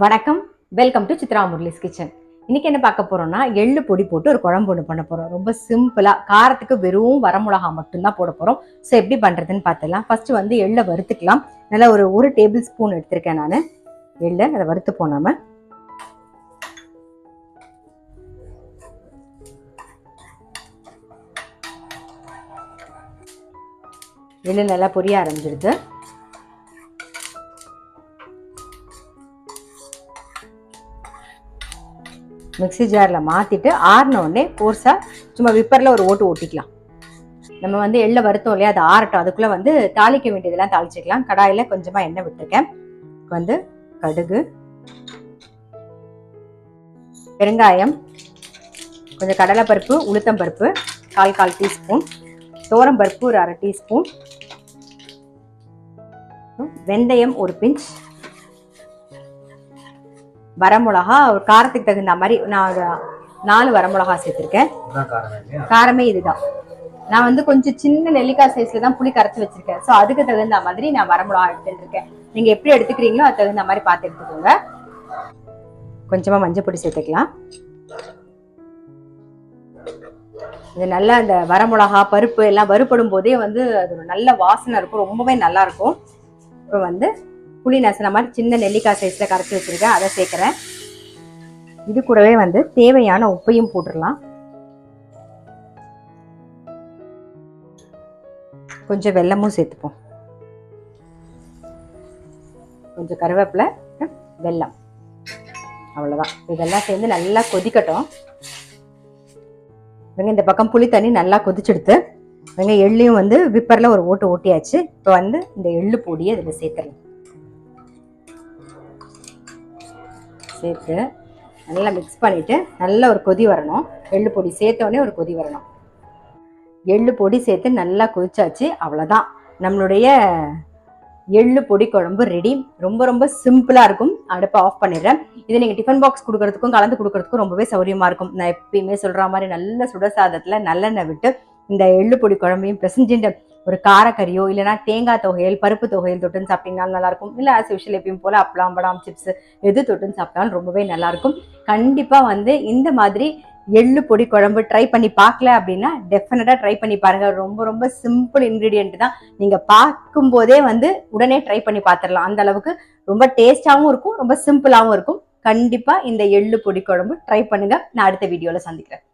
வணக்கம், welcome to Chitra Murali's kitchen. இன்னைக்கு என்ன பார்க்க போறோம்னா எள்ளு பொடி போட்டு ஒரு குழம்பு ஒன்று பண்ண போறோம். ரொம்ப சிம்பிளா காரத்துக்கு வெறும் வரமிளகா மட்டும்தான் போட போறோம். ஸோ எப்படி பண்றதுன்னு பார்த்துக்கலாம். ஃபர்ஸ்ட் வந்து எள்ளை வறுத்துக்கலாம். நல்லா ஒரு டேபிள் ஸ்பூன் எடுத்திருக்கேன் நான் எள்ளை. அதை வறுத்து போனாம எள்ளு நல்லா பொரிய ஆரம்பிச்சிருது. மிக்சி ஜாரில் மாற்றிட்டு ஆறினோடனே கோர்ஸாக சும்மா விப்பரில் ஒரு ஓட்டு ஓட்டிக்கலாம். நம்ம வந்து எள்ளை வறுத்தோம் இல்லையா, அது ஆறட்டும். அதுக்குள்ளே வந்து தாளிக்க வேண்டியதெல்லாம் தாளிச்சிக்கலாம். கடாயில் கொஞ்சமாக எண்ணெய் விட்டுருக்கேன். வந்து கடுகு, பெருங்காயம், கொஞ்சம் கடலைப்பருப்பு, உளுத்தம்பருப்பு கால் டீஸ்பூன், துவரம்பருப்பு ஒரு அரை டீஸ்பூன், வெந்தயம் ஒரு பிஞ்ச், வரமிளகா ஒரு காரத்துக்கு தகுந்த மாதிரி நான் 4 வரமிளகா சேர்த்துருக்கேன். காரமே இதுதான். நான் வந்து கொஞ்சம் சின்ன நெல்லிக்காய் சைஸ்ல தான் புளி கரைச்சி வச்சிருக்கேன். ஸோ அதுக்கு தகுந்த மாதிரி நான் வரமிளகா எடுத்துட்டு இருக்கேன். நீங்க எப்படி எடுத்துக்கிறீங்களோ அது தகுந்த மாதிரி பார்த்து எடுத்துக்கோங்க. கொஞ்சமா மஞ்சள் பொடி சேர்த்துக்கலாம். இது நல்லா இந்த வரமிளகா பருப்பு எல்லாம் வறுபடும் போதே வந்து அது ஒரு நல்ல வாசனை இருக்கும், ரொம்பவே நல்லா இருக்கும். இப்போ வந்து புளி நசுன மாதிரி சின்ன நெல்லிக்காய் சைஸ்ல கரைச்சி வச்சிருக்கேன், அதை சேர்க்கிறேன். இது கூடவே வந்து தேவையான உப்பையும் போட்டுடலாம். கொஞ்சம் வெல்லமும் சேர்த்துப்போம். கொஞ்சம் கருவேப்பிலை, வெல்லம், அவ்வளவுதான். இதெல்லாம் சேர்ந்து நல்லா கொதிக்கட்டும். இந்த பக்கம் புளி தண்ணி நல்லா கொதிச்செடுத்து எள்ளையும் வந்து விப்பர்ல ஒரு ஓட்டு ஓட்டியாச்சு. இப்போ வந்து இந்த எள்ளு பொடியை இதில் சேர்த்துடலாம். சேர்த்து நல்லா மிக்ஸ் பண்ணிட்டு நல்லா ஒரு கொதி வரணும். எள்ளு பொடி சேர்த்தோடனே ஒரு கொதி வரணும். எள்ளு பொடி சேர்த்து நல்லா கொதிச்சாச்சு. அவ்வளோதான், நம்மளுடைய எள்ளு பொடி குழம்பு ரெடி. ரொம்ப ரொம்ப சிம்பிளாக இருக்கும். அடுப்பை ஆஃப் பண்ணிடுறேன். இதை நீங்கள் டிஃபன் பாக்ஸ் கொடுக்கறதுக்கும் கலந்து கொடுக்கறதுக்கும் ரொம்பவே சௌரியமாக இருக்கும். நான் எப்பயுமே சொல்கிற மாதிரி நல்ல சுடசாதத்தில் நல்லெண்ணெய் விட்டு இந்த எள்ளு பொடி குழம்பையும் பிசைஞ்சிட்டு ஒரு காரக்கறியோ இல்லைனா தேங்காய் தொகையல், பருப்பு தொகையல் தொட்டுன்னு சாப்பிட்டீங்கனாலும் நல்லாயிருக்கும். இல்லை ஆஸ் யூஷுவல் எப்பயும் போல் அப்பளம், படாம், சிப்ஸ் எது தொட்டுன்னு சாப்பிட்டாலும் ரொம்பவே நல்லாயிருக்கும். கண்டிப்பாக வந்து இந்த மாதிரி எள்ளு பொடி குழம்பு ட்ரை பண்ணி பார்க்கல அப்படின்னா டெஃபினட்டாக ட்ரை பண்ணி பாருங்கள். ரொம்ப ரொம்ப சிம்பிள் இன்க்ரீடியன்ட் தான். நீங்கள் பார்க்கும்போதே வந்து உடனே ட்ரை பண்ணி பார்த்துடலாம். அந்த அளவுக்கு ரொம்ப டேஸ்டாகவும் இருக்கும், ரொம்ப சிம்பிளாகவும் இருக்கும். கண்டிப்பாக இந்த எள்ளு பொடி குழம்பு ட்ரை பண்ணுங்கள். நான் அடுத்த வீடியோவில் சந்திக்கிறேன்.